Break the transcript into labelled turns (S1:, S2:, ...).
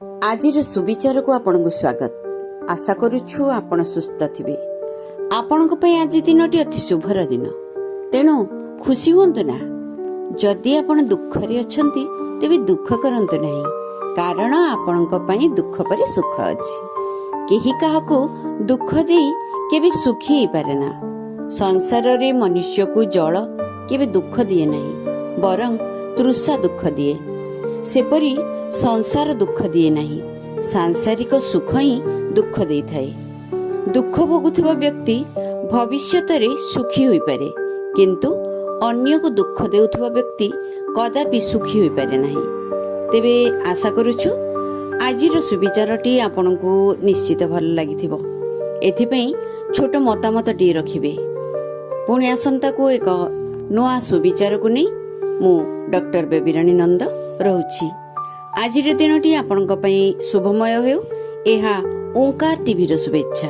S1: आजिर सुविचार को आपन को स्वागत। आशा करुछु आपण सुस्थ थिबे। आपणक पई आज दिनटी अति शुभर दिन, तेणु खुशी हुंतु ना। जदि आपण दुख रे अछंती तेबे दुख करंतु नाही, कारण आपणक पई दुख परे सुख अछि। केही काहाकू दुख देई केबे सुखी हे पारे ना। संसार रे मनुष्य को जल केबे दुख दिए नाही, बरं तृषा दुख दिए। सेपरी संसार दुख दिए नहीं, सांसारिक सुख ही दुख दे थाए। दुख भोगुथिबा व्यक्ति भविष्यत रे सुखी होई पारे, किंतु अन्य को दुख देउथिबा व्यक्ति कदापि सुखी होई पारे नहीं। तेबे आशा करूछु आजिर सुविचारटी आपनकु निश्चित भल लागिथिबो। एथिपई छोट मतामत टी रखिबे। पुणी आसंता को एक नोआ सुविचार को नहीं मु डॉक्टर बेबीराणी नंद रहुछि। आजिर दिनटी आपनक पई शुभमय हेउ। एहा ओंकार टीवी रो शुभेच्छा।